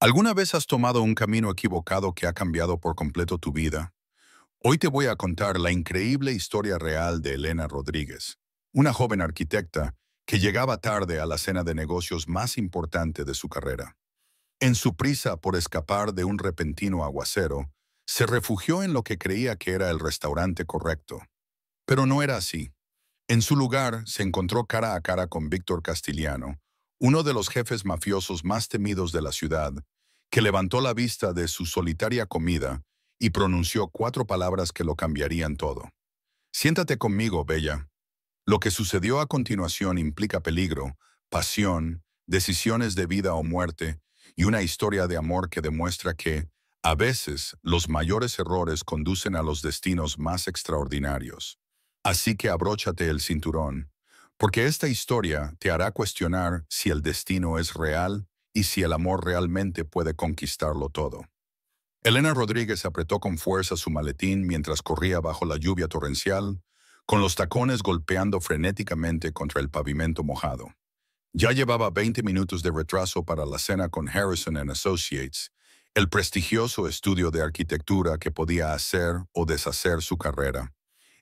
¿Alguna vez has tomado un camino equivocado que ha cambiado por completo tu vida? Hoy te voy a contar la increíble historia real de Elena Rodríguez, una joven arquitecta que llegaba tarde a la cena de negocios más importante de su carrera. En su prisa por escapar de un repentino aguacero, se refugió en lo que creía que era el restaurante correcto. Pero no era así. En su lugar, se encontró cara a cara con Víctor Castiliano, uno de los jefes mafiosos más temidos de la ciudad, que levantó la vista de su solitaria comida y pronunció cuatro palabras que lo cambiarían todo. Siéntate conmigo, Bella. Lo que sucedió a continuación implica peligro, pasión, decisiones de vida o muerte y una historia de amor que demuestra que, a veces, los mayores errores conducen a los destinos más extraordinarios. Así que abróchate el cinturón, porque esta historia te hará cuestionar si el destino es real y si el amor realmente puede conquistarlo todo. Elena Rodríguez apretó con fuerza su maletín mientras corría bajo la lluvia torrencial, con los tacones golpeando frenéticamente contra el pavimento mojado. Ya llevaba 20 minutos de retraso para la cena con Harrison and Associates, el prestigioso estudio de arquitectura que podía hacer o deshacer su carrera.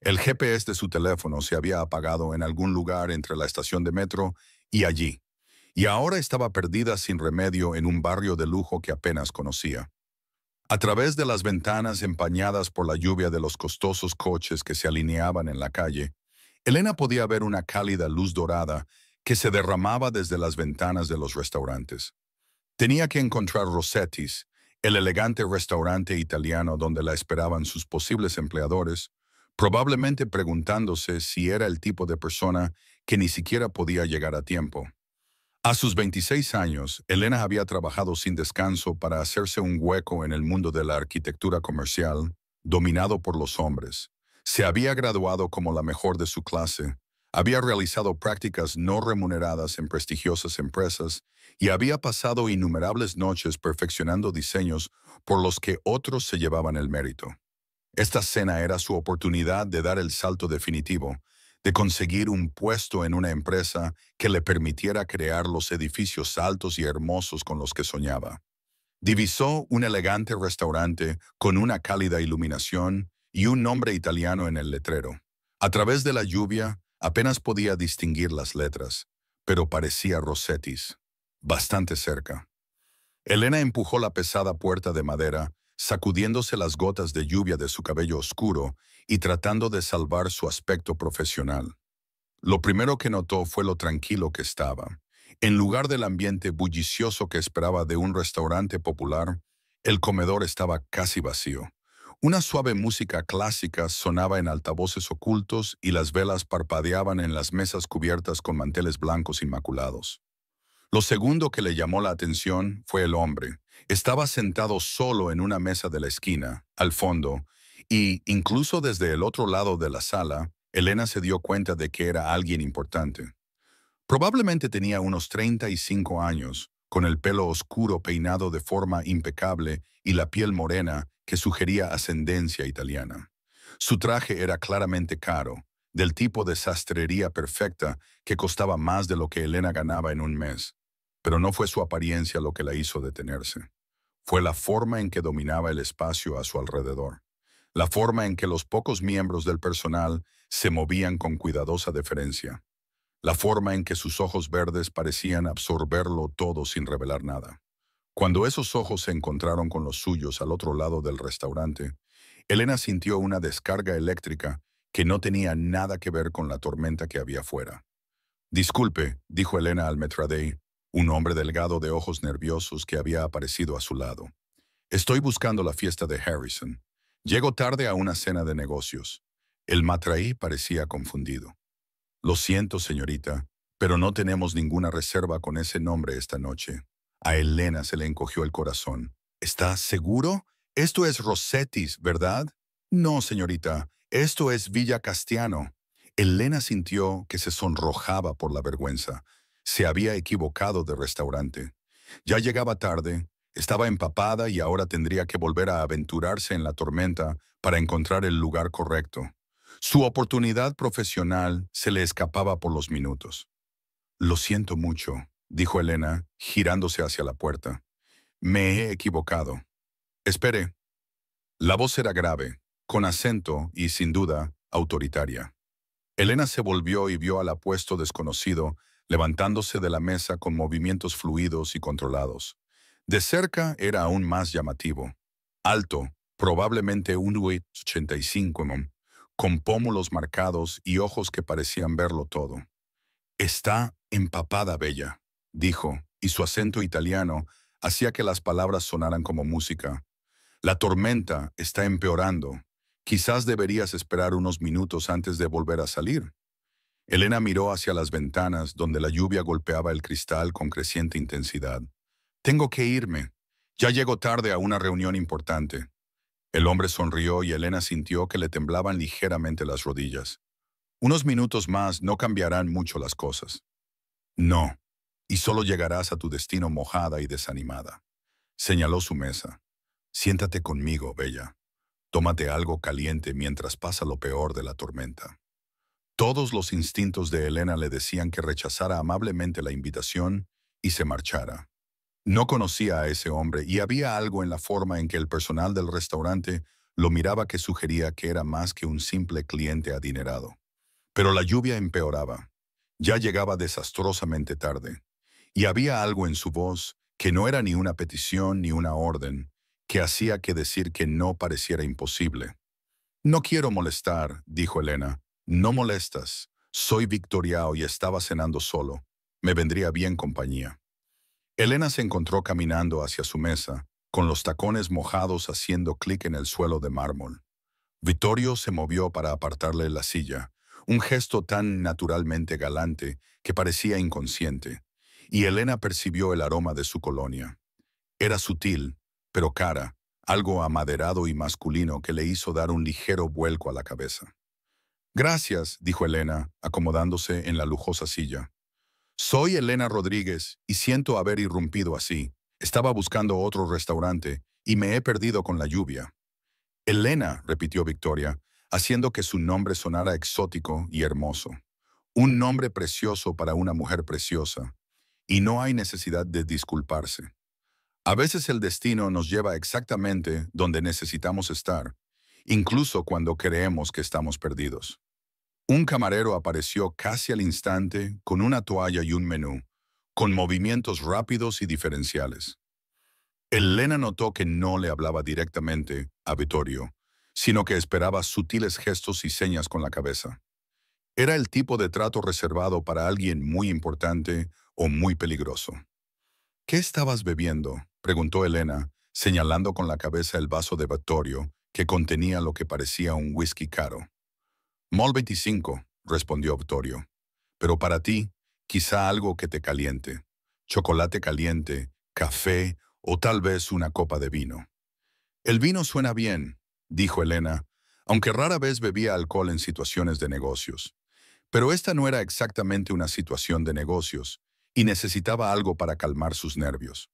El GPS de su teléfono se había apagado en algún lugar entre la estación de metro y allí, y ahora estaba perdida sin remedio en un barrio de lujo que apenas conocía. A través de las ventanas empañadas por la lluvia de los costosos coches que se alineaban en la calle, Elena podía ver una cálida luz dorada que se derramaba desde las ventanas de los restaurantes. Tenía que encontrar Rossetti's, el elegante restaurante italiano donde la esperaban sus posibles empleadores, probablemente preguntándose si era el tipo de persona que ni siquiera podía llegar a tiempo. A sus 26 años, Elena había trabajado sin descanso para hacerse un hueco en el mundo de la arquitectura comercial, dominado por los hombres. Se había graduado como la mejor de su clase, había realizado prácticas no remuneradas en prestigiosas empresas y había pasado innumerables noches perfeccionando diseños por los que otros se llevaban el mérito. Esta cena era su oportunidad de dar el salto definitivo, de conseguir un puesto en una empresa que le permitiera crear los edificios altos y hermosos con los que soñaba. Divisó un elegante restaurante con una cálida iluminación y un nombre italiano en el letrero. A través de la lluvia, apenas podía distinguir las letras, pero parecía Rossetti's, bastante cerca. Elena empujó la pesada puerta de madera, sacudiéndose las gotas de lluvia de su cabello oscuro y tratando de salvar su aspecto profesional. Lo primero que notó fue lo tranquilo que estaba. En lugar del ambiente bullicioso que esperaba de un restaurante popular, el comedor estaba casi vacío. Una suave música clásica sonaba en altavoces ocultos y las velas parpadeaban en las mesas cubiertas con manteles blancos inmaculados. Lo segundo que le llamó la atención fue el hombre. Estaba sentado solo en una mesa de la esquina, al fondo, y, incluso desde el otro lado de la sala, Elena se dio cuenta de que era alguien importante. Probablemente tenía unos 35 años, con el pelo oscuro peinado de forma impecable y la piel morena que sugería ascendencia italiana. Su traje era claramente caro, del tipo de sastrería perfecta que costaba más de lo que Elena ganaba en un mes. Pero no fue su apariencia lo que la hizo detenerse. Fue la forma en que dominaba el espacio a su alrededor. La forma en que los pocos miembros del personal se movían con cuidadosa deferencia. La forma en que sus ojos verdes parecían absorberlo todo sin revelar nada. Cuando esos ojos se encontraron con los suyos al otro lado del restaurante, Elena sintió una descarga eléctrica que no tenía nada que ver con la tormenta que había fuera. Disculpe, dijo Elena al maître, un hombre delgado de ojos nerviosos que había aparecido a su lado. Estoy buscando la fiesta de Harrison. Llego tarde a una cena de negocios. El matraí parecía confundido. Lo siento, señorita, pero no tenemos ninguna reserva con ese nombre esta noche. A Elena se le encogió el corazón. ¿Está seguro? Esto es Rossetti's, ¿verdad? No, señorita, esto es Villa Castiano. Elena sintió que se sonrojaba por la vergüenza. Se había equivocado de restaurante. Ya llegaba tarde, estaba empapada y ahora tendría que volver a aventurarse en la tormenta para encontrar el lugar correcto. Su oportunidad profesional se le escapaba por los minutos. Lo siento mucho, dijo Elena, girándose hacia la puerta. Me he equivocado. Espere. La voz era grave, con acento y, sin duda, autoritaria. Elena se volvió y vio al apuesto desconocido levantándose de la mesa con movimientos fluidos y controlados. De cerca era aún más llamativo. Alto, probablemente un 85, con pómulos marcados y ojos que parecían verlo todo. «Está empapada, Bella», dijo, y su acento italiano hacía que las palabras sonaran como música. «La tormenta está empeorando. Quizás deberías esperar unos minutos antes de volver a salir». Elena miró hacia las ventanas donde la lluvia golpeaba el cristal con creciente intensidad. «Tengo que irme. Ya llego tarde a una reunión importante». El hombre sonrió y Elena sintió que le temblaban ligeramente las rodillas. «Unos minutos más no cambiarán mucho las cosas». «No, y solo llegarás a tu destino mojada y desanimada», señaló su mesa. «Siéntate conmigo, Bella. Tómate algo caliente mientras pasa lo peor de la tormenta». Todos los instintos de Elena le decían que rechazara amablemente la invitación y se marchara. No conocía a ese hombre y había algo en la forma en que el personal del restaurante lo miraba que sugería que era más que un simple cliente adinerado. Pero la lluvia empeoraba. Ya llegaba desastrosamente tarde. Y había algo en su voz que no era ni una petición ni una orden, que hacía que decir que no pareciera imposible. «No quiero molestar», dijo Elena. «No molestas. Soy Victoriao y estaba cenando solo. Me vendría bien compañía». Elena se encontró caminando hacia su mesa, con los tacones mojados haciendo clic en el suelo de mármol. Vittorio se movió para apartarle la silla, un gesto tan naturalmente galante que parecía inconsciente, y Elena percibió el aroma de su colonia. Era sutil, pero cara, algo amaderado y masculino que le hizo dar un ligero vuelco a la cabeza. «Gracias», dijo Elena, acomodándose en la lujosa silla. «Soy Elena Rodríguez y siento haber irrumpido así. Estaba buscando otro restaurante y me he perdido con la lluvia». «Elena», repitió Victoria, haciendo que su nombre sonara exótico y hermoso. Un nombre precioso para una mujer preciosa. Y no hay necesidad de disculparse. A veces el destino nos lleva exactamente donde necesitamos estar, incluso cuando creemos que estamos perdidos. Un camarero apareció casi al instante con una toalla y un menú, con movimientos rápidos y diferenciales. Elena notó que no le hablaba directamente a Vittorio, sino que esperaba sutiles gestos y señas con la cabeza. Era el tipo de trato reservado para alguien muy importante o muy peligroso. «¿Qué estabas bebiendo?», preguntó Elena, señalando con la cabeza el vaso de Vittorio, que contenía lo que parecía un whisky caro. «Mol 25», respondió Vittorio. «Pero para ti, quizá algo que te caliente. Chocolate caliente, café o tal vez una copa de vino». «El vino suena bien», dijo Elena, aunque rara vez bebía alcohol en situaciones de negocios. Pero esta no era exactamente una situación de negocios, y necesitaba algo para calmar sus nervios.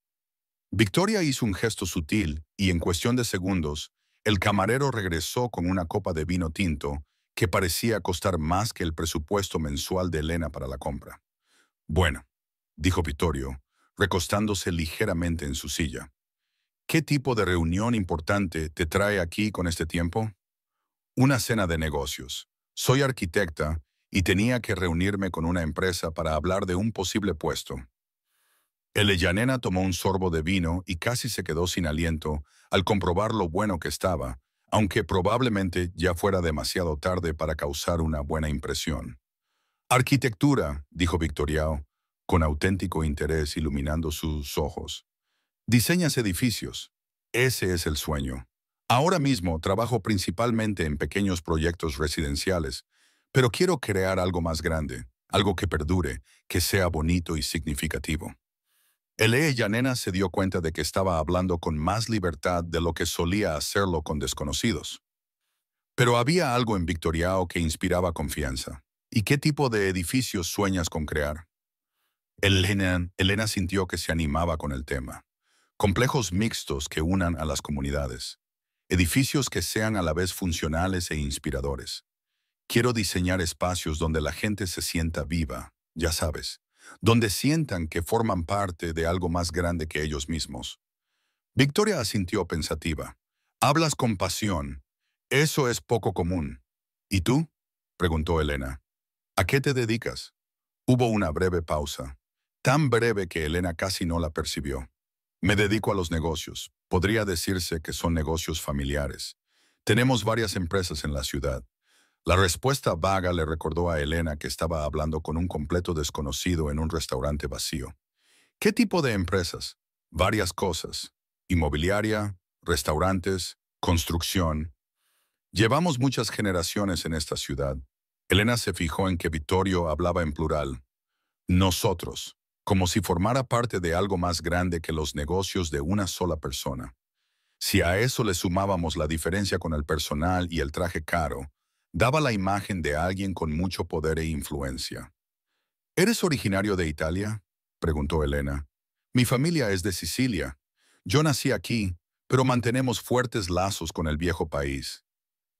Victoria hizo un gesto sutil y en cuestión de segundos, el camarero regresó con una copa de vino tinto que parecía costar más que el presupuesto mensual de Elena para la compra. «Bueno», dijo Vittorio, recostándose ligeramente en su silla. «¿Qué tipo de reunión importante te trae aquí con este tiempo?» «Una cena de negocios. Soy arquitecta y tenía que reunirme con una empresa para hablar de un posible puesto». Elena tomó un sorbo de vino y casi se quedó sin aliento al comprobar lo bueno que estaba, aunque probablemente ya fuera demasiado tarde para causar una buena impresión. «Arquitectura», dijo Victoriao, con auténtico interés iluminando sus ojos. «Diseñas edificios. Ese es el sueño. Ahora mismo trabajo principalmente en pequeños proyectos residenciales, pero quiero crear algo más grande, algo que perdure, que sea bonito y significativo». Elena se dio cuenta de que estaba hablando con más libertad de lo que solía hacerlo con desconocidos. Pero había algo en Victoriao que inspiraba confianza. «¿Y qué tipo de edificios sueñas con crear?» Elena sintió que se animaba con el tema. «Complejos mixtos que unan a las comunidades. Edificios que sean a la vez funcionales e inspiradores. Quiero diseñar espacios donde la gente se sienta viva, ya sabes, donde sientan que forman parte de algo más grande que ellos mismos. Victoria asintió pensativa. Hablas con pasión. Eso es poco común. ¿Y tú? Preguntó Elena. ¿A qué te dedicas? Hubo una breve pausa, tan breve que Elena casi no la percibió. Me dedico a los negocios. Podría decirse que son negocios familiares. Tenemos varias empresas en la ciudad. La respuesta vaga le recordó a Elena que estaba hablando con un completo desconocido en un restaurante vacío. ¿Qué tipo de empresas? Varias cosas. Inmobiliaria, restaurantes, construcción. Llevamos muchas generaciones en esta ciudad. Elena se fijó en que Vittorio hablaba en plural. Nosotros, como si formara parte de algo más grande que los negocios de una sola persona. Si a eso le sumábamos la diferencia con el personal y el traje caro, daba la imagen de alguien con mucho poder e influencia. ¿Eres originario de Italia?, preguntó Elena. Mi familia es de Sicilia. Yo nací aquí, pero mantenemos fuertes lazos con el viejo país.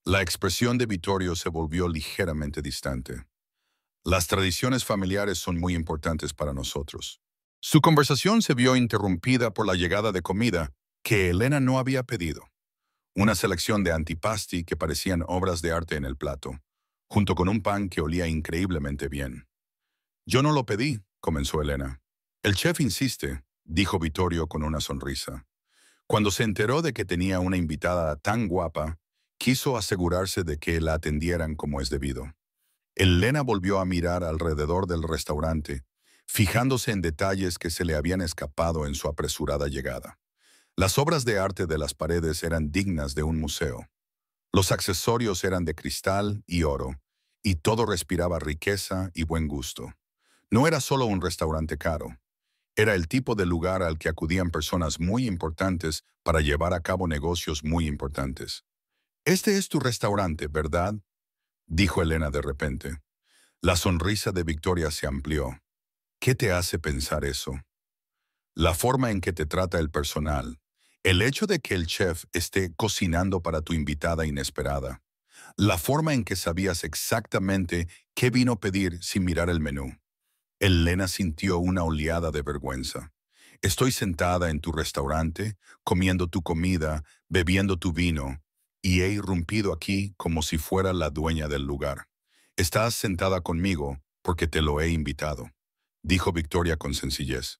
La expresión de Vittorio se volvió ligeramente distante. Las tradiciones familiares son muy importantes para nosotros. Su conversación se vio interrumpida por la llegada de comida que Elena no había pedido. Una selección de antipasti que parecían obras de arte en el plato, junto con un pan que olía increíblemente bien. Yo no lo pedí, comenzó Elena. El chef insiste, dijo Vittorio con una sonrisa. Cuando se enteró de que tenía una invitada tan guapa, quiso asegurarse de que la atendieran como es debido. Elena volvió a mirar alrededor del restaurante, fijándose en detalles que se le habían escapado en su apresurada llegada. Las obras de arte de las paredes eran dignas de un museo. Los accesorios eran de cristal y oro, y todo respiraba riqueza y buen gusto. No era solo un restaurante caro. Era el tipo de lugar al que acudían personas muy importantes para llevar a cabo negocios muy importantes. «Este es tu restaurante, ¿verdad?», dijo Elena de repente. La sonrisa de Victoria se amplió. ¿Qué te hace pensar eso? La forma en que te trata el personal. El hecho de que el chef esté cocinando para tu invitada inesperada. La forma en que sabías exactamente qué vino a pedir sin mirar el menú. Elena sintió una oleada de vergüenza. Estoy sentada en tu restaurante, comiendo tu comida, bebiendo tu vino, y he irrumpido aquí como si fuera la dueña del lugar. Estás sentada conmigo porque te lo he invitado, dijo Victoria con sencillez.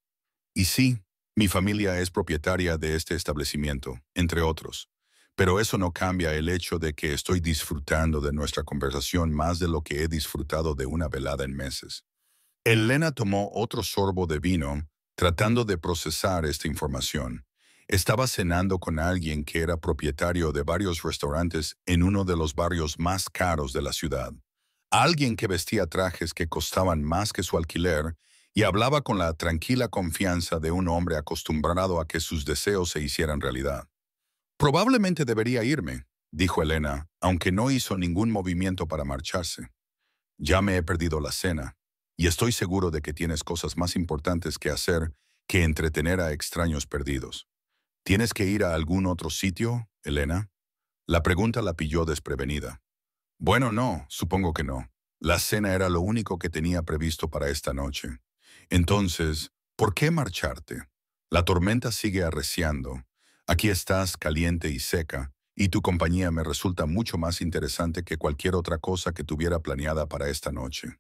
Y sí, mi familia es propietaria de este establecimiento, entre otros. Pero eso no cambia el hecho de que estoy disfrutando de nuestra conversación más de lo que he disfrutado de una velada en meses. Elena tomó otro sorbo de vino, tratando de procesar esta información. Estaba cenando con alguien que era propietario de varios restaurantes en uno de los barrios más caros de la ciudad. Alguien que vestía trajes que costaban más que su alquiler y hablaba con la tranquila confianza de un hombre acostumbrado a que sus deseos se hicieran realidad. Probablemente debería irme, dijo Elena, aunque no hizo ningún movimiento para marcharse. Ya me he perdido la cena, y estoy seguro de que tienes cosas más importantes que hacer que entretener a extraños perdidos. ¿Tienes que ir a algún otro sitio, Elena? La pregunta la pilló desprevenida. Bueno, no, supongo que no. La cena era lo único que tenía previsto para esta noche. Entonces, ¿por qué marcharte? La tormenta sigue arreciando. Aquí estás caliente y seca, y tu compañía me resulta mucho más interesante que cualquier otra cosa que tuviera planeada para esta noche.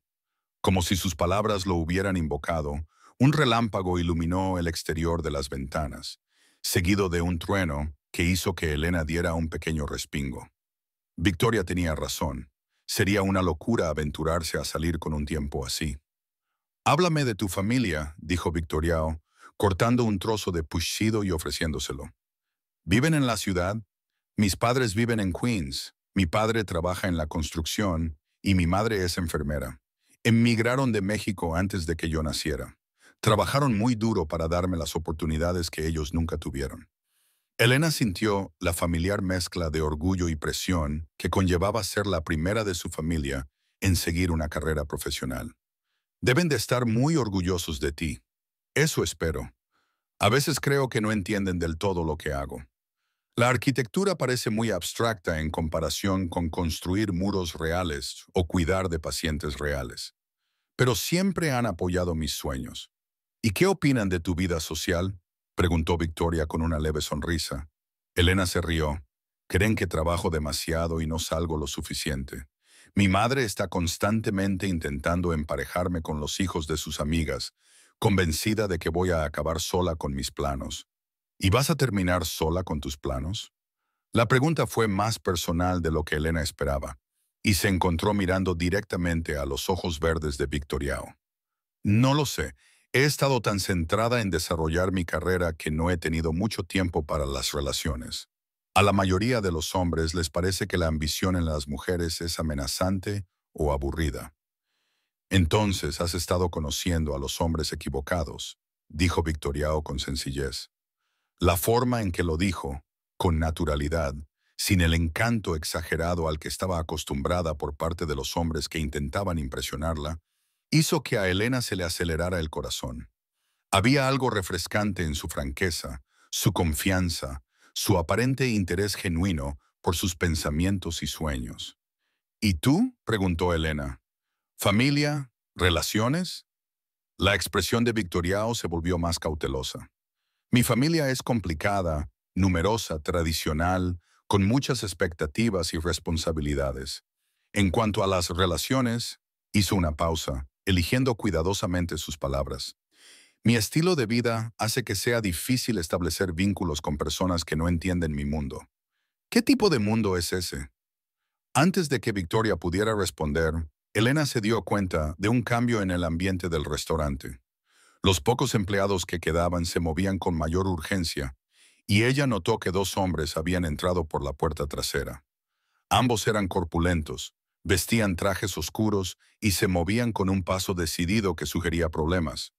Como si sus palabras lo hubieran invocado, un relámpago iluminó el exterior de las ventanas, seguido de un trueno que hizo que Elena diera un pequeño respingo. Victoria tenía razón. Sería una locura aventurarse a salir con un tiempo así. «Háblame de tu familia», dijo Victoriao, cortando un trozo de puchcido y ofreciéndoselo. «¿Viven en la ciudad? Mis padres viven en Queens. Mi padre trabaja en la construcción y mi madre es enfermera. Emigraron de México antes de que yo naciera. Trabajaron muy duro para darme las oportunidades que ellos nunca tuvieron». Elena sintió la familiar mezcla de orgullo y presión que conllevaba ser la primera de su familia en seguir una carrera profesional. «Deben de estar muy orgullosos de ti. Eso espero. A veces creo que no entienden del todo lo que hago. La arquitectura parece muy abstracta en comparación con construir muros reales o cuidar de pacientes reales. Pero siempre han apoyado mis sueños. ¿Y qué opinan de tu vida social? preguntó Victoria con una leve sonrisa. Elena se rió. Creen que trabajo demasiado y no salgo lo suficiente. Mi madre está constantemente intentando emparejarme con los hijos de sus amigas, convencida de que voy a acabar sola con mis planos. ¿Y vas a terminar sola con tus planos? La pregunta fue más personal de lo que Elena esperaba, y se encontró mirando directamente a los ojos verdes de Victoriao. No lo sé. He estado tan centrada en desarrollar mi carrera que no he tenido mucho tiempo para las relaciones. A la mayoría de los hombres les parece que la ambición en las mujeres es amenazante o aburrida. Entonces has estado conociendo a los hombres equivocados, dijo Victoriao con sencillez. La forma en que lo dijo, con naturalidad, sin el encanto exagerado al que estaba acostumbrada por parte de los hombres que intentaban impresionarla, hizo que a Elena se le acelerara el corazón. Había algo refrescante en su franqueza, su confianza, su aparente interés genuino por sus pensamientos y sueños. ¿Y tú?, preguntó Elena. ¿Familia? ¿Relaciones? La expresión de Victoriao se volvió más cautelosa. Mi familia es complicada, numerosa, tradicional, con muchas expectativas y responsabilidades. En cuanto a las relaciones, hizo una pausa, eligiendo cuidadosamente sus palabras. Mi estilo de vida hace que sea difícil establecer vínculos con personas que no entienden mi mundo. ¿Qué tipo de mundo es ese? Antes de que Victoria pudiera responder, Elena se dio cuenta de un cambio en el ambiente del restaurante. Los pocos empleados que quedaban se movían con mayor urgencia, y ella notó que dos hombres habían entrado por la puerta trasera. Ambos eran corpulentos, vestían trajes oscuros y se movían con un paso decidido que sugería problemas.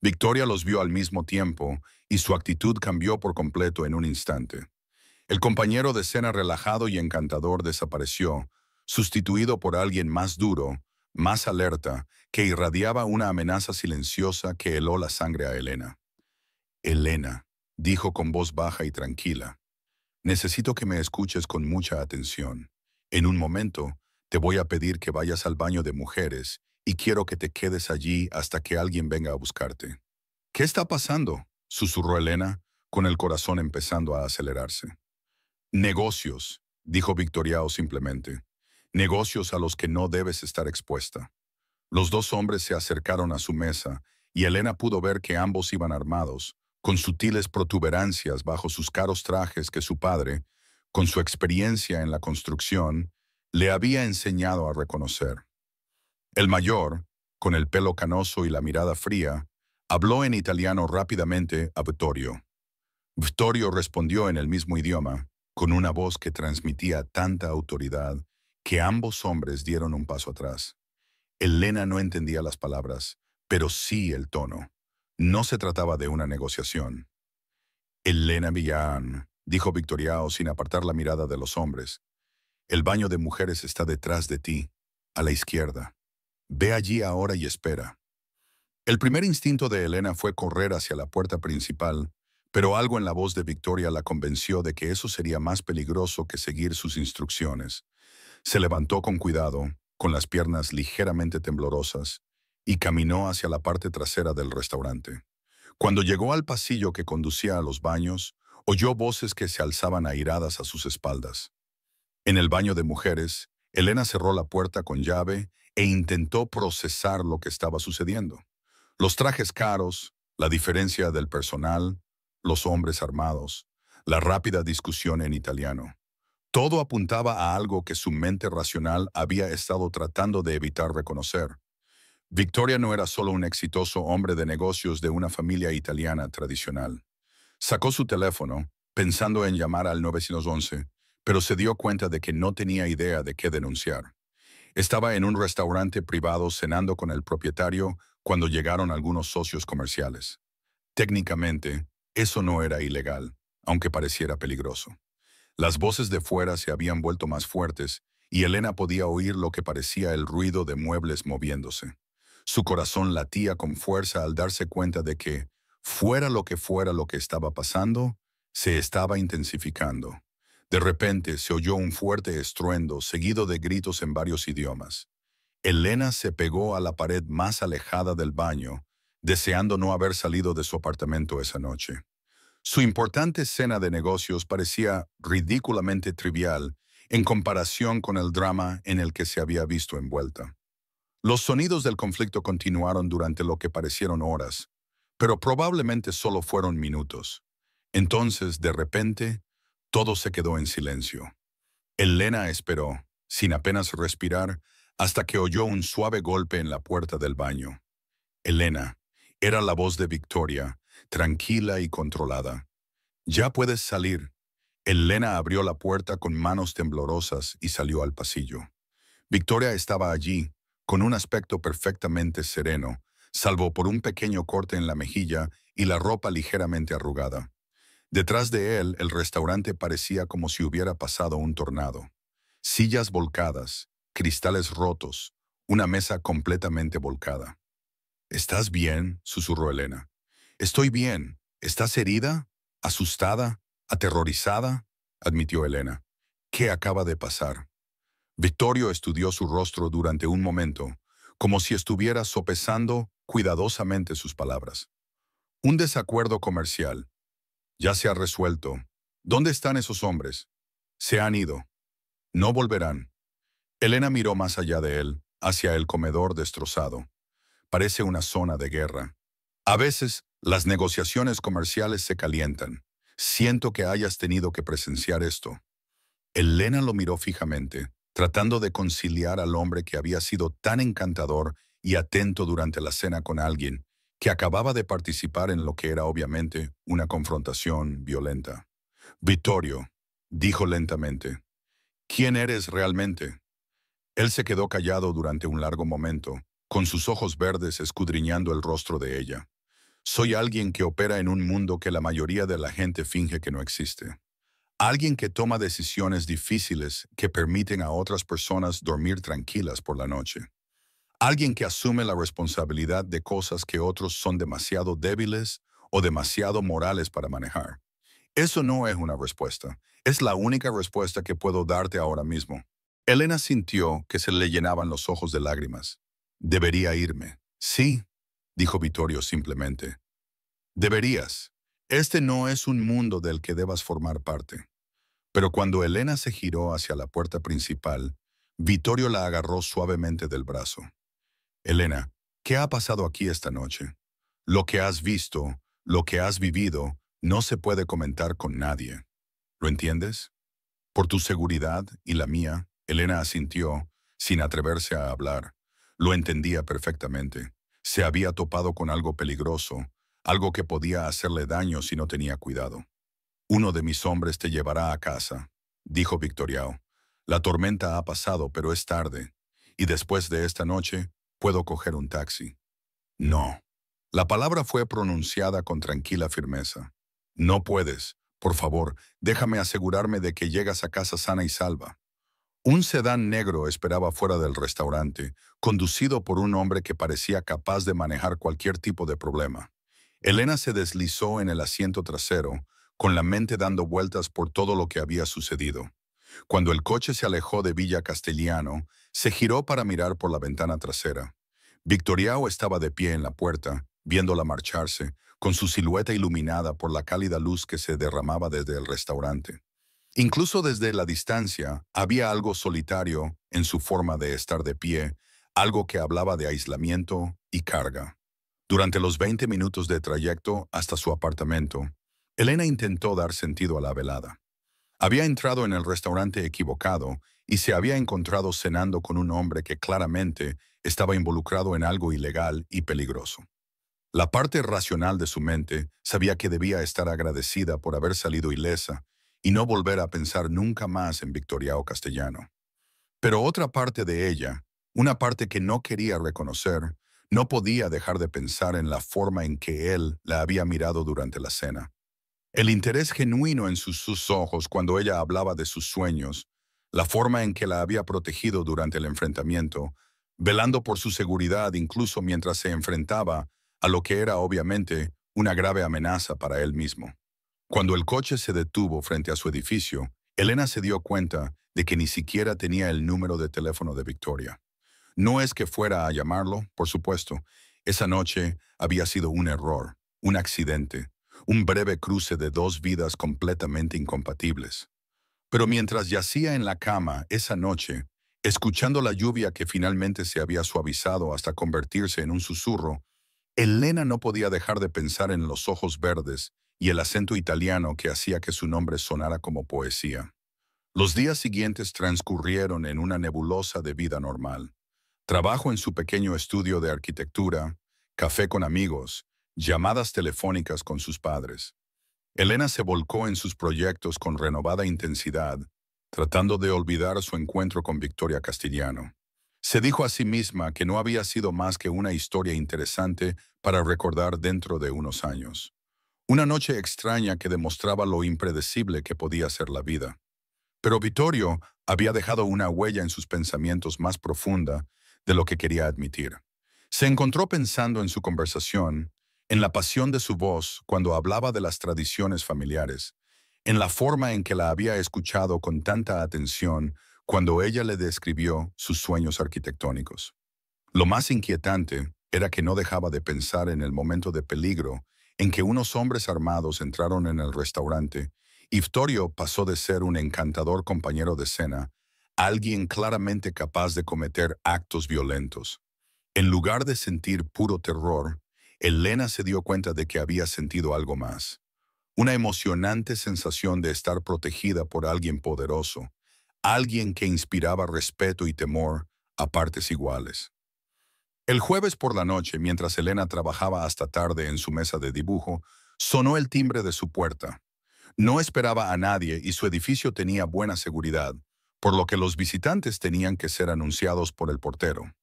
Victoria los vio al mismo tiempo y su actitud cambió por completo en un instante. El compañero de cena relajado y encantador desapareció, sustituido por alguien más duro, más alerta, que irradiaba una amenaza silenciosa que heló la sangre a Elena. Elena, dijo con voz baja y tranquila, necesito que me escuches con mucha atención. En un momento, te voy a pedir que vayas al baño de mujeres y quiero que te quedes allí hasta que alguien venga a buscarte. ¿Qué está pasando?, susurró Elena, con el corazón empezando a acelerarse. Negocios, dijo Victoriao simplemente. Negocios a los que no debes estar expuesta. Los dos hombres se acercaron a su mesa y Elena pudo ver que ambos iban armados, con sutiles protuberancias bajo sus caros trajes que su padre, con su experiencia en la construcción, le había enseñado a reconocer. El mayor, con el pelo canoso y la mirada fría, habló en italiano rápidamente a Vittorio. Vittorio respondió en el mismo idioma, con una voz que transmitía tanta autoridad que ambos hombres dieron un paso atrás. Elena no entendía las palabras, pero sí el tono. No se trataba de una negociación. Elena Villan, dijo Victoriao sin apartar la mirada de los hombres. El baño de mujeres está detrás de ti, a la izquierda. Ve allí ahora y espera. El primer instinto de Elena fue correr hacia la puerta principal, pero algo en la voz de Victoria la convenció de que eso sería más peligroso que seguir sus instrucciones. Se levantó con cuidado, con las piernas ligeramente temblorosas, y caminó hacia la parte trasera del restaurante. Cuando llegó al pasillo que conducía a los baños, oyó voces que se alzaban airadas a sus espaldas. En el baño de mujeres, Elena cerró la puerta con llave e intentó procesar lo que estaba sucediendo. Los trajes caros, la diferencia del personal, los hombres armados, la rápida discusión en italiano. Todo apuntaba a algo que su mente racional había estado tratando de evitar reconocer. Victoria no era solo un exitoso hombre de negocios de una familia italiana tradicional. Sacó su teléfono, pensando en llamar al 911, pero se dio cuenta de que no tenía idea de qué denunciar. Estaba en un restaurante privado cenando con el propietario cuando llegaron algunos socios comerciales. Técnicamente, eso no era ilegal, aunque pareciera peligroso. Las voces de fuera se habían vuelto más fuertes y Elena podía oír lo que parecía el ruido de muebles moviéndose. Su corazón latía con fuerza al darse cuenta de que, fuera lo que estaba pasando, se estaba intensificando. De repente se oyó un fuerte estruendo seguido de gritos en varios idiomas. Elena se pegó a la pared más alejada del baño, deseando no haber salido de su apartamento esa noche. Su importante cena de negocios parecía ridículamente trivial en comparación con el drama en el que se había visto envuelta. Los sonidos del conflicto continuaron durante lo que parecieron horas, pero probablemente solo fueron minutos. Entonces, de repente, todo se quedó en silencio. Elena esperó, sin apenas respirar, hasta que oyó un suave golpe en la puerta del baño. Elena, era la voz de Victoria, tranquila y controlada. «Ya puedes salir». Elena abrió la puerta con manos temblorosas y salió al pasillo. Victoria estaba allí, con un aspecto perfectamente sereno, salvo por un pequeño corte en la mejilla y la ropa ligeramente arrugada. Detrás de él, el restaurante parecía como si hubiera pasado un tornado. Sillas volcadas, cristales rotos, una mesa completamente volcada. «¿Estás bien?», susurró Elena. «Estoy bien. ¿Estás herida? ¿Asustada? ¿Aterrorizada?», admitió Elena. «¿Qué acaba de pasar?». Vittorio estudió su rostro durante un momento, como si estuviera sopesando cuidadosamente sus palabras. «Un desacuerdo comercial. Ya se ha resuelto. ¿Dónde están esos hombres?». «Se han ido. No volverán». Elena miró más allá de él, hacia el comedor destrozado. «Parece una zona de guerra. A veces, las negociaciones comerciales se calientan. Siento que hayas tenido que presenciar esto». Elena lo miró fijamente, tratando de conciliar al hombre que había sido tan encantador y atento durante la cena con alguien que acababa de participar en lo que era obviamente una confrontación violenta. «Vittorio», dijo lentamente, «¿quién eres realmente?». Él se quedó callado durante un largo momento, con sus ojos verdes escudriñando el rostro de ella. «Soy alguien que opera en un mundo que la mayoría de la gente finge que no existe. Alguien que toma decisiones difíciles que permiten a otras personas dormir tranquilas por la noche. Alguien que asume la responsabilidad de cosas que otros son demasiado débiles o demasiado morales para manejar. Eso no es una respuesta. Es la única respuesta que puedo darte ahora mismo». Elena sintió que se le llenaban los ojos de lágrimas. «Debería irme». «Sí», dijo Vittorio simplemente. «Deberías. Este no es un mundo del que debas formar parte». Pero cuando Elena se giró hacia la puerta principal, Vittorio la agarró suavemente del brazo. «Elena, ¿qué ha pasado aquí esta noche? Lo que has visto, lo que has vivido, no se puede comentar con nadie. ¿Lo entiendes?». «Por tu seguridad y la mía», Elena asintió, sin atreverse a hablar. Lo entendía perfectamente. Se había topado con algo peligroso, algo que podía hacerle daño si no tenía cuidado. «Uno de mis hombres te llevará a casa», dijo Victoriao. «La tormenta ha pasado, pero es tarde, y después de esta noche puedo coger un taxi». «No». La palabra fue pronunciada con tranquila firmeza. «No puedes. Por favor, déjame asegurarme de que llegas a casa sana y salva». Un sedán negro esperaba fuera del restaurante, conducido por un hombre que parecía capaz de manejar cualquier tipo de problema. Elena se deslizó en el asiento trasero, con la mente dando vueltas por todo lo que había sucedido. Cuando el coche se alejó de Villa Castellano, se giró para mirar por la ventana trasera. Victoriao estaba de pie en la puerta, viéndola marcharse, con su silueta iluminada por la cálida luz que se derramaba desde el restaurante. Incluso desde la distancia, había algo solitario en su forma de estar de pie, algo que hablaba de aislamiento y carga. Durante los 20 minutos de trayecto hasta su apartamento, Elena intentó dar sentido a la velada. Había entrado en el restaurante equivocado y se había encontrado cenando con un hombre que claramente estaba involucrado en algo ilegal y peligroso. La parte racional de su mente sabía que debía estar agradecida por haber salido ilesa y no volver a pensar nunca más en Victoriao Castellano. Pero otra parte de ella, una parte que no quería reconocer, no podía dejar de pensar en la forma en que él la había mirado durante la cena. El interés genuino en sus ojos cuando ella hablaba de sus sueños, la forma en que la había protegido durante el enfrentamiento, velando por su seguridad incluso mientras se enfrentaba a lo que era obviamente una grave amenaza para él mismo. Cuando el coche se detuvo frente a su edificio, Elena se dio cuenta de que ni siquiera tenía el número de teléfono de Victoria. No es que fuera a llamarlo, por supuesto. Esa noche había sido un error, un accidente, un breve cruce de dos vidas completamente incompatibles. Pero mientras yacía en la cama esa noche, escuchando la lluvia que finalmente se había suavizado hasta convertirse en un susurro, Elena no podía dejar de pensar en los ojos verdes y el acento italiano que hacía que su nombre sonara como poesía. Los días siguientes transcurrieron en una nebulosa de vida normal. Trabajo en su pequeño estudio de arquitectura, café con amigos, llamadas telefónicas con sus padres. Elena se volcó en sus proyectos con renovada intensidad, tratando de olvidar su encuentro con Victoria Castellano. Se dijo a sí misma que no había sido más que una historia interesante para recordar dentro de unos años. Una noche extraña que demostraba lo impredecible que podía ser la vida. Pero Vittorio había dejado una huella en sus pensamientos más profunda de lo que quería admitir. Se encontró pensando en su conversación, en la pasión de su voz cuando hablaba de las tradiciones familiares, en la forma en que la había escuchado con tanta atención cuando ella le describió sus sueños arquitectónicos. Lo más inquietante era que no dejaba de pensar en el momento de peligro en que unos hombres armados entraron en el restaurante y Vittorio pasó de ser un encantador compañero de cena a alguien claramente capaz de cometer actos violentos. En lugar de sentir puro terror, Elena se dio cuenta de que había sentido algo más. Una emocionante sensación de estar protegida por alguien poderoso, alguien que inspiraba respeto y temor a partes iguales. El jueves por la noche, mientras Elena trabajaba hasta tarde en su mesa de dibujo, sonó el timbre de su puerta. No esperaba a nadie y su edificio tenía buena seguridad, por lo que los visitantes tenían que ser anunciados por el portero.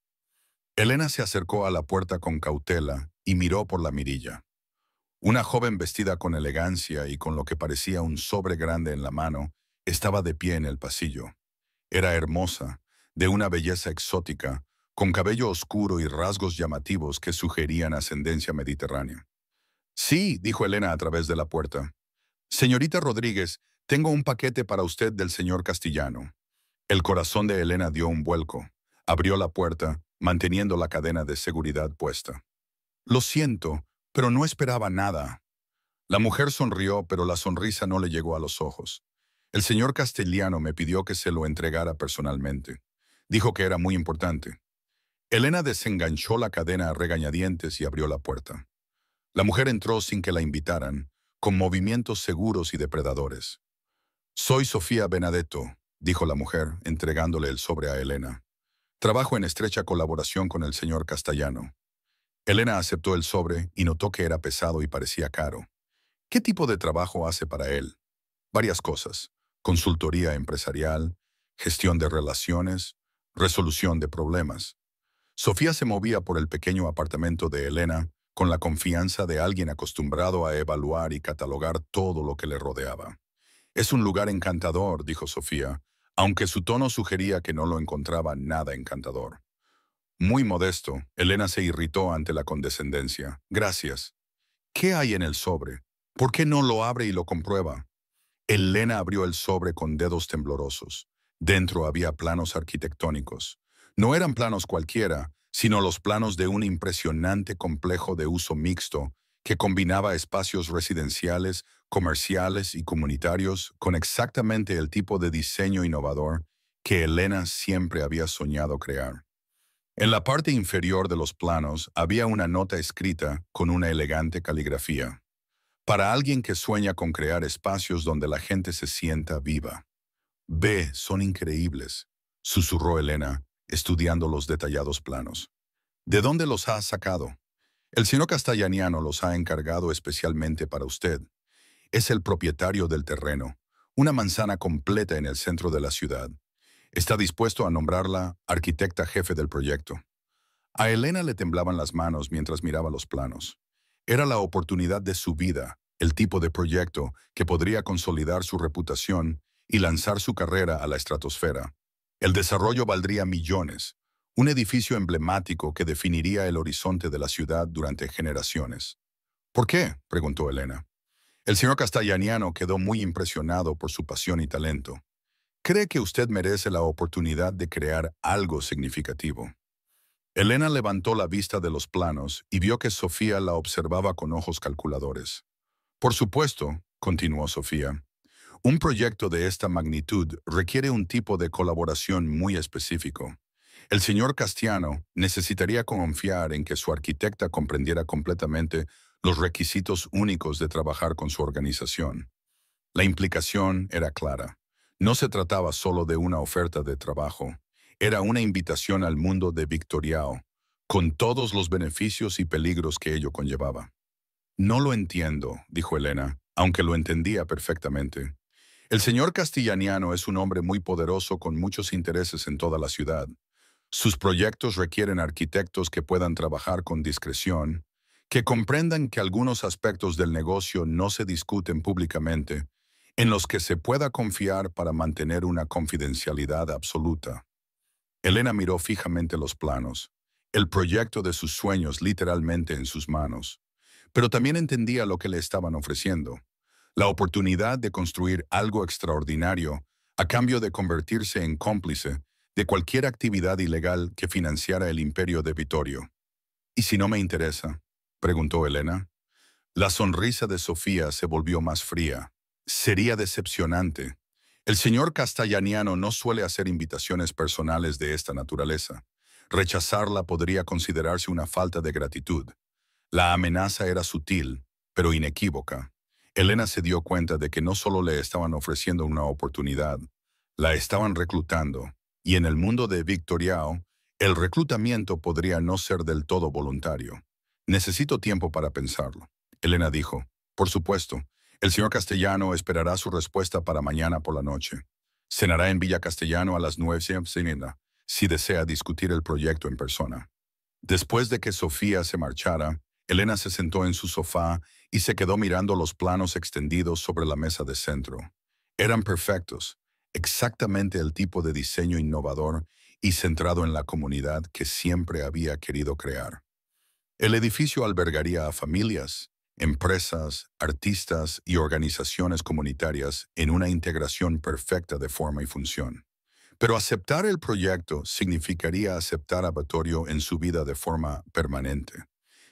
Elena se acercó a la puerta con cautela y miró por la mirilla. Una joven vestida con elegancia y con lo que parecía un sobre grande en la mano, estaba de pie en el pasillo. Era hermosa, de una belleza exótica, con cabello oscuro y rasgos llamativos que sugerían ascendencia mediterránea. Sí, dijo Elena a través de la puerta. Señorita Rodríguez, tengo un paquete para usted del señor Castellano. El corazón de Elena dio un vuelco. Abrió la puerta, manteniendo la cadena de seguridad puesta. Lo siento, pero no esperaba nada. La mujer sonrió, pero la sonrisa no le llegó a los ojos. El señor Castellano me pidió que se lo entregara personalmente. Dijo que era muy importante. Elena desenganchó la cadena a regañadientes y abrió la puerta. La mujer entró sin que la invitaran, con movimientos seguros y depredadores. Soy Sofía Benedetto, dijo la mujer, entregándole el sobre a Elena. Trabajo en estrecha colaboración con el señor Castellano. Elena aceptó el sobre y notó que era pesado y parecía caro. ¿Qué tipo de trabajo hace para él? Varias cosas. Consultoría empresarial, gestión de relaciones, resolución de problemas. Sofía se movía por el pequeño apartamento de Elena con la confianza de alguien acostumbrado a evaluar y catalogar todo lo que le rodeaba. Es un lugar encantador, dijo Sofía, aunque su tono sugería que no lo encontraba nada encantador. Muy modesto, Elena se irritó ante la condescendencia. Gracias. ¿Qué hay en el sobre? ¿Por qué no lo abre y lo comprueba? Elena abrió el sobre con dedos temblorosos. Dentro había planos arquitectónicos. No eran planos cualquiera, sino los planos de un impresionante complejo de uso mixto que combinaba espacios residenciales, comerciales y comunitarios con exactamente el tipo de diseño innovador que Elena siempre había soñado crear. En la parte inferior de los planos había una nota escrita con una elegante caligrafía. Para alguien que sueña con crear espacios donde la gente se sienta viva. Ve, son increíbles, susurró Elena, estudiando los detallados planos. ¿De dónde los ha sacado? El señor Castellaniano los ha encargado especialmente para usted. Es el propietario del terreno, una manzana completa en el centro de la ciudad. Está dispuesto a nombrarla arquitecta jefe del proyecto. A Elena le temblaban las manos mientras miraba los planos. Era la oportunidad de su vida, el tipo de proyecto que podría consolidar su reputación y lanzar su carrera a la estratosfera. El desarrollo valdría millones, un edificio emblemático que definiría el horizonte de la ciudad durante generaciones. ¿Por qué?, preguntó Elena. El señor Castellaniano quedó muy impresionado por su pasión y talento. Cree que usted merece la oportunidad de crear algo significativo. Elena levantó la vista de los planos y vio que Sofía la observaba con ojos calculadores. Por supuesto, continuó Sofía, un proyecto de esta magnitud requiere un tipo de colaboración muy específico. El señor Castiano necesitaría confiar en que su arquitecta comprendiera completamente los requisitos únicos de trabajar con su organización. La implicación era clara. No se trataba solo de una oferta de trabajo. Era una invitación al mundo de Victoriao, con todos los beneficios y peligros que ello conllevaba. No lo entiendo, dijo Elena, aunque lo entendía perfectamente. El señor Castellaniano es un hombre muy poderoso con muchos intereses en toda la ciudad. Sus proyectos requieren arquitectos que puedan trabajar con discreción, que comprendan que algunos aspectos del negocio no se discuten públicamente, en los que se pueda confiar para mantener una confidencialidad absoluta. Elena miró fijamente los planos, el proyecto de sus sueños literalmente en sus manos, pero también entendía lo que le estaban ofreciendo, la oportunidad de construir algo extraordinario a cambio de convertirse en cómplice de cualquier actividad ilegal que financiara el imperio de Vittorio. ¿Y si no me interesa?, preguntó Elena. La sonrisa de Sofía se volvió más fría. Sería decepcionante. El señor Castellaniano no suele hacer invitaciones personales de esta naturaleza. Rechazarla podría considerarse una falta de gratitud. La amenaza era sutil, pero inequívoca. Elena se dio cuenta de que no solo le estaban ofreciendo una oportunidad, la estaban reclutando, y en el mundo de Victoriao, el reclutamiento podría no ser del todo voluntario. Necesito tiempo para pensarlo. Elena dijo, por supuesto, el señor Castellano esperará su respuesta para mañana por la noche. Cenará en Villa Castellano a las 9:00 si desea discutir el proyecto en persona. Después de que Sofía se marchara, Elena se sentó en su sofá y se quedó mirando los planos extendidos sobre la mesa de centro. Eran perfectos, exactamente el tipo de diseño innovador y centrado en la comunidad que siempre había querido crear. El edificio albergaría a familias, empresas, artistas y organizaciones comunitarias en una integración perfecta de forma y función. Pero aceptar el proyecto significaría aceptar a Vittorio en su vida de forma permanente.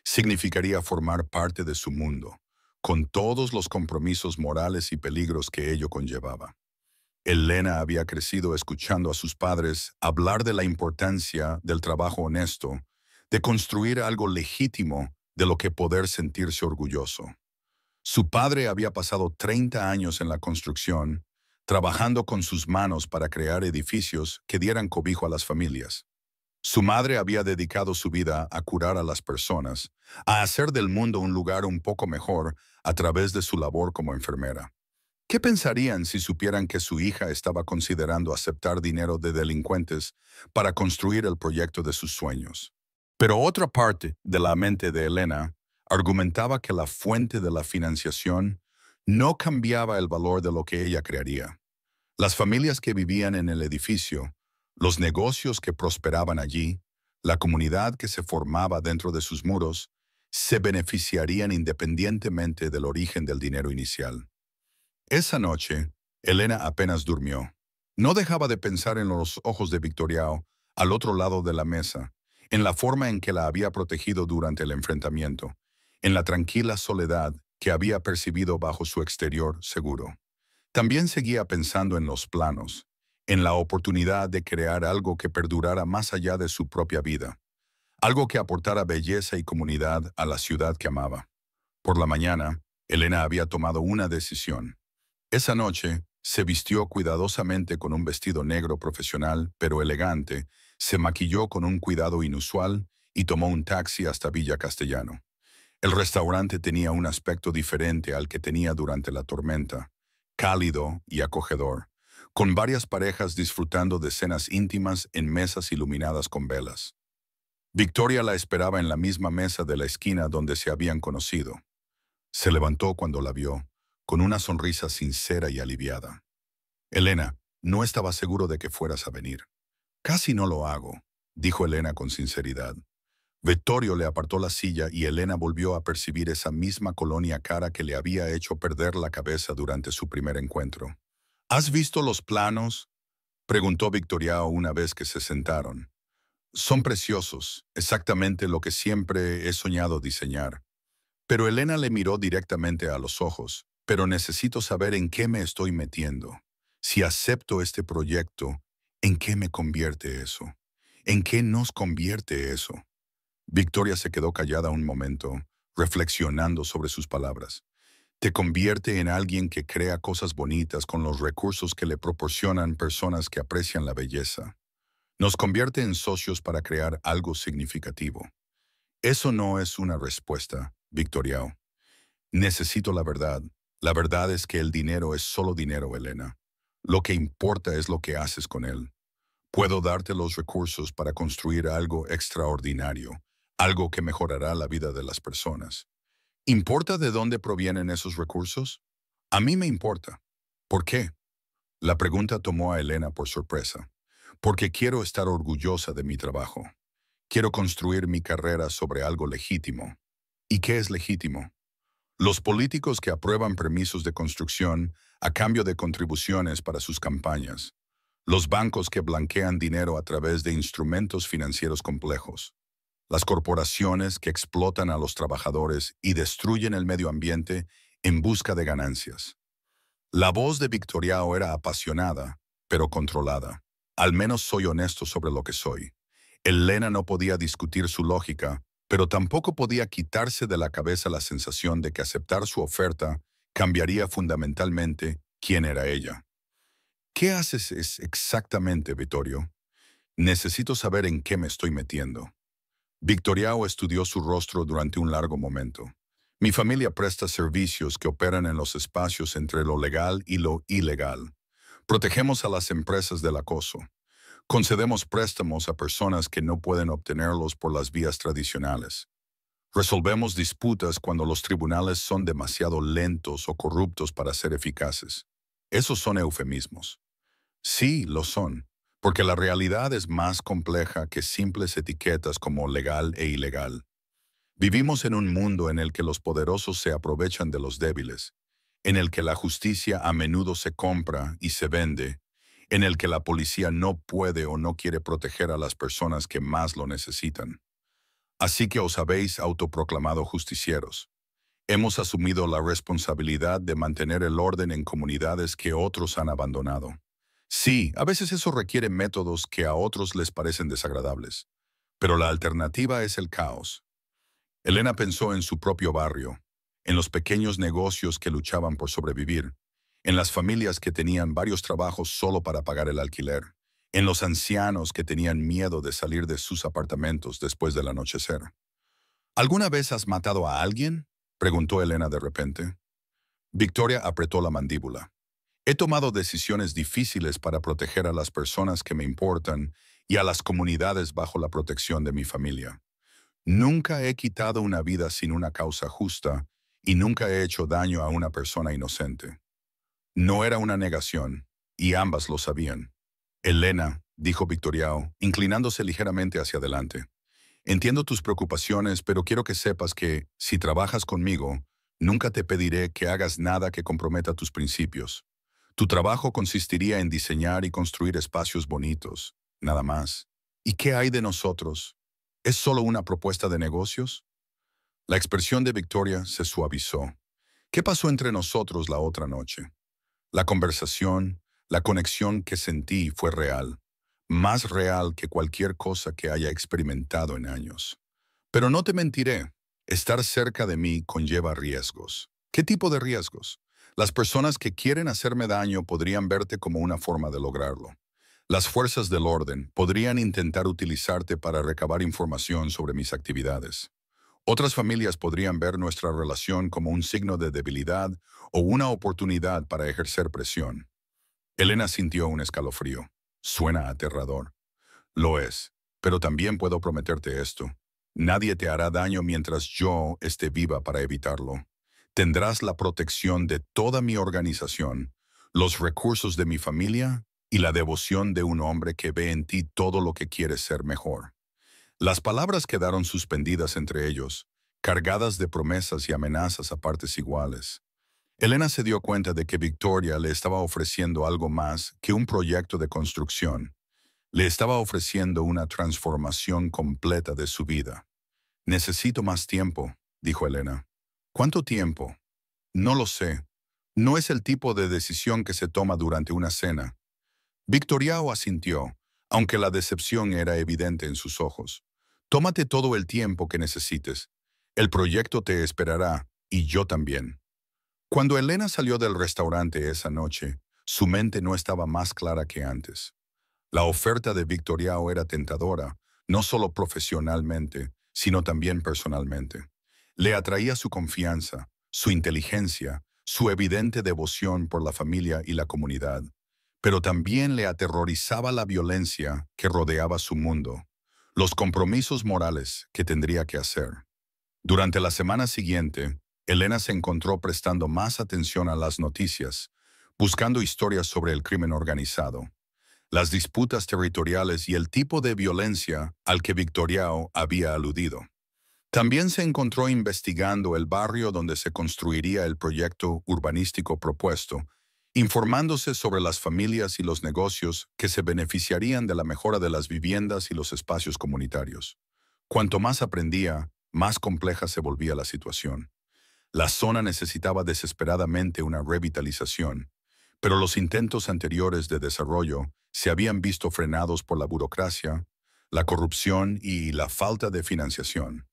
Significaría formar parte de su mundo, con todos los compromisos morales y peligros que ello conllevaba. Elena había crecido escuchando a sus padres hablar de la importancia del trabajo honesto, de construir algo legítimo de lo que poder sentirse orgulloso. Su padre había pasado 30 años en la construcción, trabajando con sus manos para crear edificios que dieran cobijo a las familias. Su madre había dedicado su vida a curar a las personas, a hacer del mundo un lugar un poco mejor a través de su labor como enfermera. ¿Qué pensarían si supieran que su hija estaba considerando aceptar dinero de delincuentes para construir el proyecto de sus sueños? Pero otra parte de la mente de Elena argumentaba que la fuente de la financiación no cambiaba el valor de lo que ella crearía. Las familias que vivían en el edificio, los negocios que prosperaban allí, la comunidad que se formaba dentro de sus muros, se beneficiarían independientemente del origen del dinero inicial. Esa noche, Elena apenas durmió. No dejaba de pensar en los ojos de Victoriao, al otro lado de la mesa, en la forma en que la había protegido durante el enfrentamiento, en la tranquila soledad que había percibido bajo su exterior seguro. También seguía pensando en los planos, en la oportunidad de crear algo que perdurara más allá de su propia vida, algo que aportara belleza y comunidad a la ciudad que amaba. Por la mañana, Elena había tomado una decisión. Esa noche, se vistió cuidadosamente con un vestido negro profesional, pero elegante, se maquilló con un cuidado inusual y tomó un taxi hasta Villa Castellano. El restaurante tenía un aspecto diferente al que tenía durante la tormenta, cálido y acogedor, con varias parejas disfrutando de cenas íntimas en mesas iluminadas con velas. Victoria la esperaba en la misma mesa de la esquina donde se habían conocido. Se levantó cuando la vio, con una sonrisa sincera y aliviada. Elena, no estaba seguro de que fueras a venir. Casi no lo hago, dijo Elena con sinceridad. Vittorio le apartó la silla y Elena volvió a percibir esa misma colonia cara que le había hecho perder la cabeza durante su primer encuentro. ¿Has visto los planos?, preguntó Victoriao una vez que se sentaron. Son preciosos, exactamente lo que siempre he soñado diseñar. Pero Elena le miró directamente a los ojos. Pero necesito saber en qué me estoy metiendo. Si acepto este proyecto, ¿en qué me convierte eso? ¿En qué nos convierte eso? Victoria se quedó callada un momento, reflexionando sobre sus palabras. Te convierte en alguien que crea cosas bonitas con los recursos que le proporcionan personas que aprecian la belleza. Nos convierte en socios para crear algo significativo. Eso no es una respuesta, Victoriao. Necesito la verdad. La verdad es que el dinero es solo dinero, Elena. Lo que importa es lo que haces con él. Puedo darte los recursos para construir algo extraordinario, algo que mejorará la vida de las personas. ¿Importa de dónde provienen esos recursos? A mí me importa. ¿Por qué? La pregunta tomó a Elena por sorpresa. Porque quiero estar orgullosa de mi trabajo. Quiero construir mi carrera sobre algo legítimo. ¿Y qué es legítimo? Los políticos que aprueban permisos de construcción a cambio de contribuciones para sus campañas. Los bancos que blanquean dinero a través de instrumentos financieros complejos. Las corporaciones que explotan a los trabajadores y destruyen el medio ambiente en busca de ganancias. La voz de Victoriao era apasionada, pero controlada. Al menos soy honesto sobre lo que soy. Elena no podía discutir su lógica, pero tampoco podía quitarse de la cabeza la sensación de que aceptar su oferta cambiaría fundamentalmente quién era ella. ¿Qué haces exactamente, Vittorio? Necesito saber en qué me estoy metiendo. Victoriao estudió su rostro durante un largo momento. Mi familia presta servicios que operan en los espacios entre lo legal y lo ilegal. Protegemos a las empresas del acoso. Concedemos préstamos a personas que no pueden obtenerlos por las vías tradicionales. Resolvemos disputas cuando los tribunales son demasiado lentos o corruptos para ser eficaces. Esos son eufemismos. Sí, lo son, porque la realidad es más compleja que simples etiquetas como legal e ilegal. Vivimos en un mundo en el que los poderosos se aprovechan de los débiles, en el que la justicia a menudo se compra y se vende, en el que la policía no puede o no quiere proteger a las personas que más lo necesitan. Así que os habéis autoproclamado justicieros. Hemos asumido la responsabilidad de mantener el orden en comunidades que otros han abandonado. Sí, a veces eso requiere métodos que a otros les parecen desagradables, pero la alternativa es el caos. Elena pensó en su propio barrio, en los pequeños negocios que luchaban por sobrevivir, en las familias que tenían varios trabajos solo para pagar el alquiler, en los ancianos que tenían miedo de salir de sus apartamentos después del anochecer. ¿Alguna vez has matado a alguien?, preguntó Elena de repente. Victoria apretó la mandíbula. He tomado decisiones difíciles para proteger a las personas que me importan y a las comunidades bajo la protección de mi familia. Nunca he quitado una vida sin una causa justa y nunca he hecho daño a una persona inocente. No era una negación, y ambas lo sabían. Elena, dijo Victoriao, inclinándose ligeramente hacia adelante. Entiendo tus preocupaciones, pero quiero que sepas que, si trabajas conmigo, nunca te pediré que hagas nada que comprometa tus principios. Tu trabajo consistiría en diseñar y construir espacios bonitos, nada más. ¿Y qué hay de nosotros? ¿Es solo una propuesta de negocios? La expresión de Victoria se suavizó. ¿Qué pasó entre nosotros la otra noche? La conversación, la conexión que sentí fue real, más real que cualquier cosa que haya experimentado en años. Pero no te mentiré, estar cerca de mí conlleva riesgos. ¿Qué tipo de riesgos? Las personas que quieren hacerme daño podrían verte como una forma de lograrlo. Las fuerzas del orden podrían intentar utilizarte para recabar información sobre mis actividades. Otras familias podrían ver nuestra relación como un signo de debilidad o una oportunidad para ejercer presión. Elena sintió un escalofrío. Suena aterrador. Lo es, pero también puedo prometerte esto. Nadie te hará daño mientras yo esté viva para evitarlo. Tendrás la protección de toda mi organización, los recursos de mi familia y la devoción de un hombre que ve en ti todo lo que quiere ser mejor. Las palabras quedaron suspendidas entre ellos, cargadas de promesas y amenazas a partes iguales. Elena se dio cuenta de que Victoria le estaba ofreciendo algo más que un proyecto de construcción. Le estaba ofreciendo una transformación completa de su vida. Necesito más tiempo, dijo Elena. ¿Cuánto tiempo? No lo sé. No es el tipo de decisión que se toma durante una cena. Victoriao asintió, aunque la decepción era evidente en sus ojos. Tómate todo el tiempo que necesites. El proyecto te esperará, y yo también. Cuando Elena salió del restaurante esa noche, su mente no estaba más clara que antes. La oferta de Victoriao era tentadora, no solo profesionalmente, sino también personalmente. Le atraía su confianza, su inteligencia, su evidente devoción por la familia y la comunidad, pero también le aterrorizaba la violencia que rodeaba su mundo, los compromisos morales que tendría que hacer. Durante la semana siguiente, Elena se encontró prestando más atención a las noticias, buscando historias sobre el crimen organizado, las disputas territoriales y el tipo de violencia al que Victoriao había aludido. También se encontró investigando el barrio donde se construiría el proyecto urbanístico propuesto, informándose sobre las familias y los negocios que se beneficiarían de la mejora de las viviendas y los espacios comunitarios. Cuanto más aprendía, más compleja se volvía la situación. La zona necesitaba desesperadamente una revitalización, pero los intentos anteriores de desarrollo se habían visto frenados por la burocracia, la corrupción y la falta de financiación.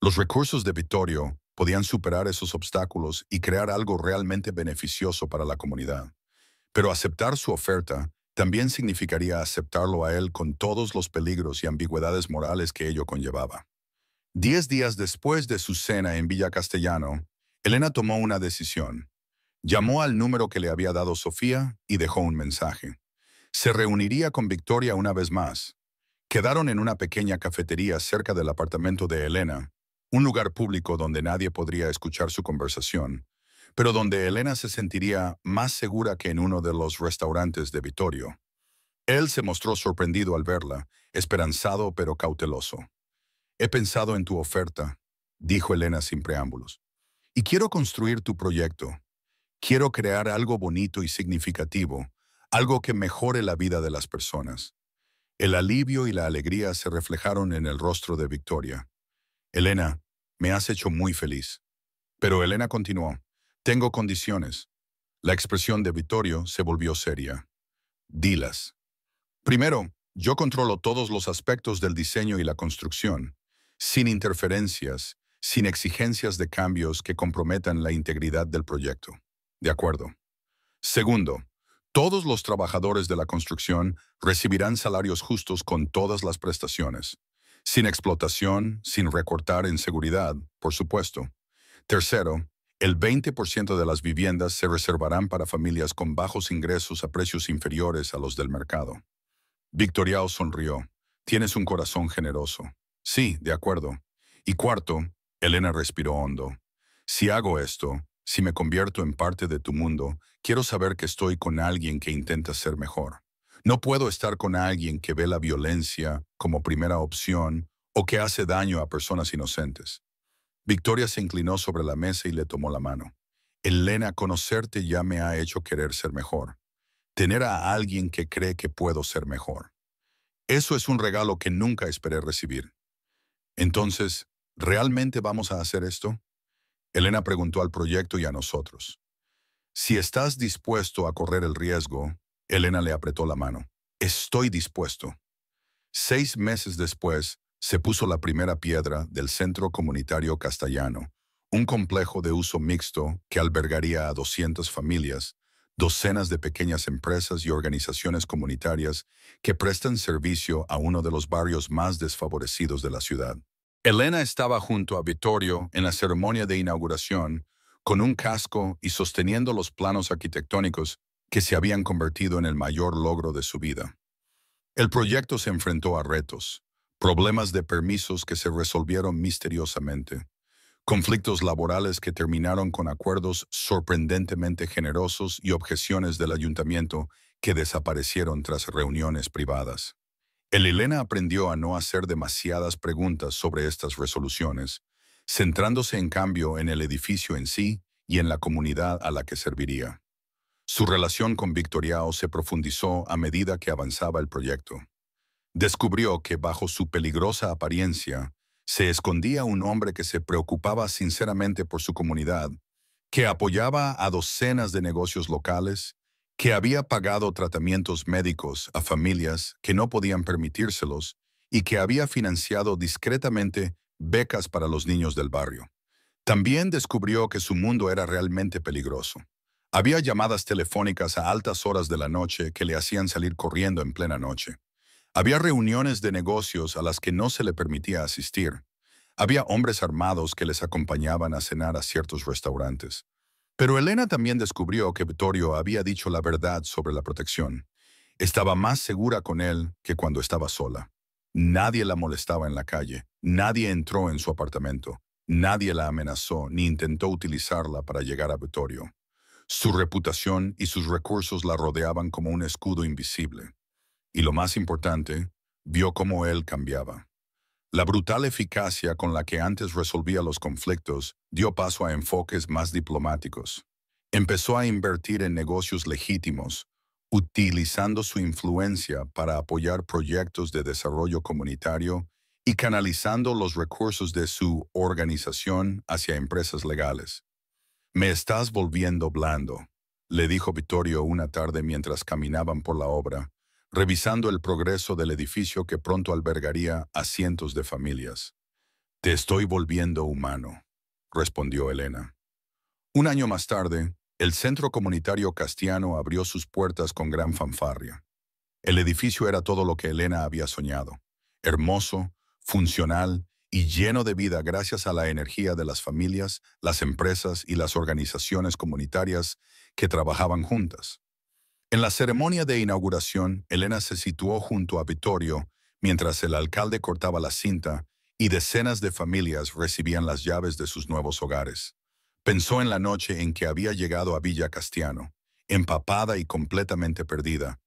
Los recursos de Vittorio podían superar esos obstáculos y crear algo realmente beneficioso para la comunidad. Pero aceptar su oferta también significaría aceptarlo a él con todos los peligros y ambigüedades morales que ello conllevaba. 10 días después de su cena en Villa Castellano, Elena tomó una decisión. Llamó al número que le había dado Sofía y dejó un mensaje. Se reuniría con Victoria una vez más. Quedaron en una pequeña cafetería cerca del apartamento de Elena, un lugar público donde nadie podría escuchar su conversación, pero donde Elena se sentiría más segura que en uno de los restaurantes de Vittorio. Él se mostró sorprendido al verla, esperanzado pero cauteloso. «He pensado en tu oferta», dijo Elena sin preámbulos, «y quiero construir tu proyecto. Quiero crear algo bonito y significativo, algo que mejore la vida de las personas». El alivio y la alegría se reflejaron en el rostro de Victoria. «Elena, me has hecho muy feliz». Pero Elena continuó. «Tengo condiciones». La expresión de Vittorio se volvió seria. «Dilas». «Primero, yo controlo todos los aspectos del diseño y la construcción, sin interferencias, sin exigencias de cambios que comprometan la integridad del proyecto». «De acuerdo». «Segundo, todos los trabajadores de la construcción recibirán salarios justos con todas las prestaciones, sin explotación, sin recortar en seguridad, por supuesto. Tercero, el 20% de las viviendas se reservarán para familias con bajos ingresos a precios inferiores a los del mercado». Victoriao sonrió. «Tienes un corazón generoso». «Sí, de acuerdo». «Y cuarto», Elena respiró hondo, «si hago esto, si me convierto en parte de tu mundo, quiero saber que estoy con alguien que intenta ser mejor. No puedo estar con alguien que ve la violencia como primera opción o que hace daño a personas inocentes». Victoria se inclinó sobre la mesa y le tomó la mano. «Elena, conocerte ya me ha hecho querer ser mejor. Tener a alguien que cree que puedo ser mejor. Eso es un regalo que nunca esperé recibir». «Entonces, ¿realmente vamos a hacer esto?», Elena preguntó al proyecto y a nosotros. «Si estás dispuesto a correr el riesgo», Elena le apretó la mano. «Estoy dispuesto». 6 meses después, se puso la primera piedra del Centro Comunitario Castellano, un complejo de uso mixto que albergaría a 200 familias, docenas de pequeñas empresas y organizaciones comunitarias que prestan servicio a uno de los barrios más desfavorecidos de la ciudad. Elena estaba junto a Vittorio en la ceremonia de inauguración, con un casco y sosteniendo los planos arquitectónicos que se habían convertido en el mayor logro de su vida. El proyecto se enfrentó a retos, problemas de permisos que se resolvieron misteriosamente, conflictos laborales que terminaron con acuerdos sorprendentemente generosos y objeciones del ayuntamiento que desaparecieron tras reuniones privadas. Elena aprendió a no hacer demasiadas preguntas sobre estas resoluciones, centrándose en cambio en el edificio en sí y en la comunidad a la que serviría. Su relación con Victoriao se profundizó a medida que avanzaba el proyecto. Descubrió que bajo su peligrosa apariencia se escondía un hombre que se preocupaba sinceramente por su comunidad, que apoyaba a docenas de negocios locales, que había pagado tratamientos médicos a familias que no podían permitírselos y que había financiado discretamente becas para los niños del barrio. También descubrió que su mundo era realmente peligroso. Había llamadas telefónicas a altas horas de la noche que le hacían salir corriendo en plena noche. Había reuniones de negocios a las que no se le permitía asistir. Había hombres armados que les acompañaban a cenar a ciertos restaurantes. Pero Elena también descubrió que Vittorio había dicho la verdad sobre la protección. Estaba más segura con él que cuando estaba sola. Nadie la molestaba en la calle, nadie entró en su apartamento, nadie la amenazó ni intentó utilizarla para llegar a Vittorio. Su reputación y sus recursos la rodeaban como un escudo invisible. Y lo más importante, vio cómo él cambiaba. La brutal eficacia con la que antes resolvía los conflictos dio paso a enfoques más diplomáticos. Empezó a invertir en negocios legítimos, utilizando su influencia para apoyar proyectos de desarrollo comunitario y canalizando los recursos de su organización hacia empresas legales. «Me estás volviendo blando», le dijo Vittorio una tarde mientras caminaban por la obra, revisando el progreso del edificio que pronto albergaría a cientos de familias. «Te estoy volviendo humano», respondió Elena. Un año más tarde, el Centro Comunitario Castiano abrió sus puertas con gran fanfarria. El edificio era todo lo que Elena había soñado: hermoso, funcional y lleno de vida gracias a la energía de las familias, las empresas y las organizaciones comunitarias que trabajaban juntas. En la ceremonia de inauguración, Elena se situó junto a Vittorio mientras el alcalde cortaba la cinta y decenas de familias recibían las llaves de sus nuevos hogares. Pensó en la noche en que había llegado a Villa Castiano, empapada y completamente perdida,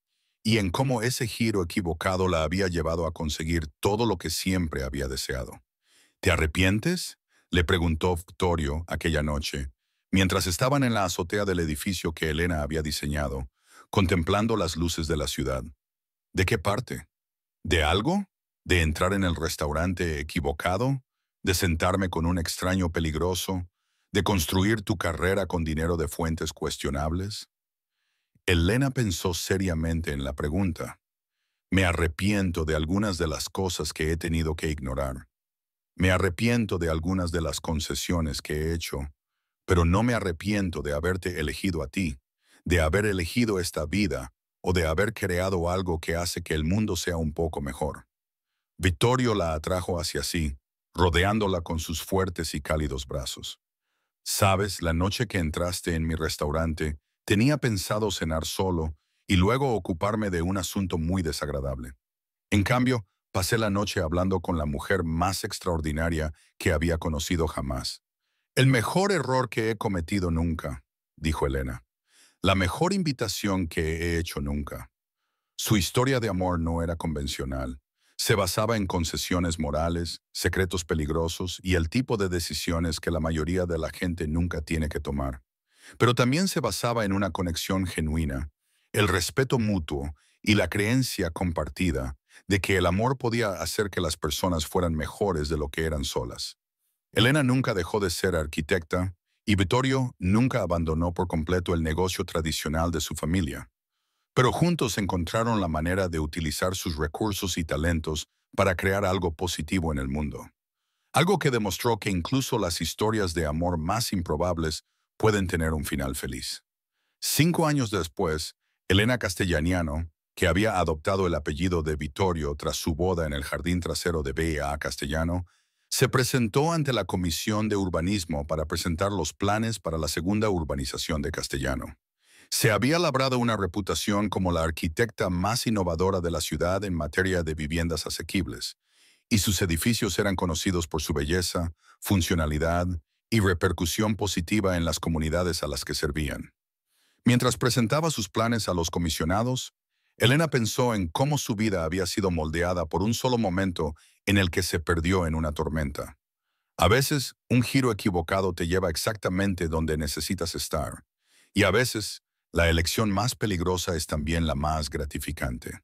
y en cómo ese giro equivocado la había llevado a conseguir todo lo que siempre había deseado. «¿Te arrepientes?», le preguntó Vittorio aquella noche, mientras estaban en la azotea del edificio que Elena había diseñado, contemplando las luces de la ciudad. «¿De qué parte? ¿De algo? ¿De entrar en el restaurante equivocado? ¿De sentarme con un extraño peligroso? ¿De construir tu carrera con dinero de fuentes cuestionables?». Elena pensó seriamente en la pregunta. «Me arrepiento de algunas de las cosas que he tenido que ignorar. Me arrepiento de algunas de las concesiones que he hecho, pero no me arrepiento de haberte elegido a ti, de haber elegido esta vida o de haber creado algo que hace que el mundo sea un poco mejor». Vittorio la atrajo hacia sí, rodeándola con sus fuertes y cálidos brazos. «Sabes, la noche que entraste en mi restaurante, tenía pensado cenar solo y luego ocuparme de un asunto muy desagradable. En cambio, pasé la noche hablando con la mujer más extraordinaria que había conocido jamás. «El mejor error que he cometido nunca», dijo Elena. «La mejor invitación que he hecho nunca». Su historia de amor no era convencional. Se basaba en concesiones morales, secretos peligrosos y el tipo de decisiones que la mayoría de la gente nunca tiene que tomar. Pero también se basaba en una conexión genuina, el respeto mutuo y la creencia compartida de que el amor podía hacer que las personas fueran mejores de lo que eran solas. Elena nunca dejó de ser arquitecta y Vittorio nunca abandonó por completo el negocio tradicional de su familia. Pero juntos encontraron la manera de utilizar sus recursos y talentos para crear algo positivo en el mundo. Algo que demostró que incluso las historias de amor más improbables pueden tener un final feliz. 5 años después, Elena Castellaniano, que había adoptado el apellido de Vittorio tras su boda en el jardín trasero de B.A. Castellano, se presentó ante la Comisión de Urbanismo para presentar los planes para la segunda urbanización de Castellano. Se había labrado una reputación como la arquitecta más innovadora de la ciudad en materia de viviendas asequibles, y sus edificios eran conocidos por su belleza, funcionalidad y repercusión positiva en las comunidades a las que servían. Mientras presentaba sus planes a los comisionados, Elena pensó en cómo su vida había sido moldeada por un solo momento en el que se perdió en una tormenta. A veces, un giro equivocado te lleva exactamente donde necesitas estar, y a veces, la elección más peligrosa es también la más gratificante.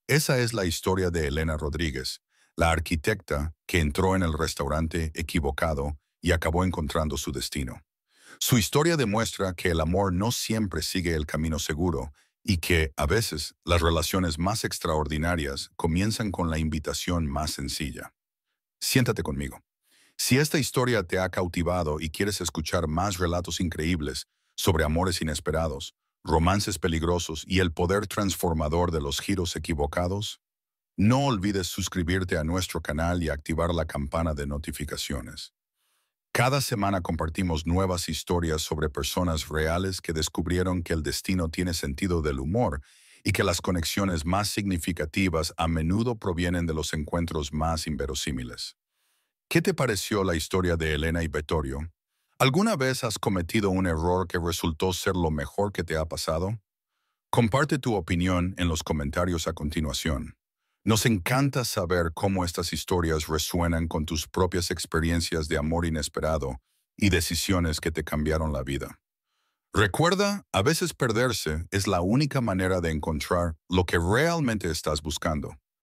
Esa es la historia de Elena Rodríguez, la arquitecta que entró en el restaurante equivocado y acabó encontrando su destino. Su historia demuestra que el amor no siempre sigue el camino seguro y que, a veces, las relaciones más extraordinarias comienzan con la invitación más sencilla. Siéntate conmigo. Si esta historia te ha cautivado y quieres escuchar más relatos increíbles sobre amores inesperados, romances peligrosos y el poder transformador de los giros equivocados, no olvides suscribirte a nuestro canal y activar la campana de notificaciones. Cada semana compartimos nuevas historias sobre personas reales que descubrieron que el destino tiene sentido del humor y que las conexiones más significativas a menudo provienen de los encuentros más inverosímiles. ¿Qué te pareció la historia de Elena y Vittorio? ¿Alguna vez has cometido un error que resultó ser lo mejor que te ha pasado? Comparte tu opinión en los comentarios a continuación. Nos encanta saber cómo estas historias resuenan con tus propias experiencias de amor inesperado y decisiones que te cambiaron la vida. Recuerda, a veces perderse es la única manera de encontrar lo que realmente estás buscando.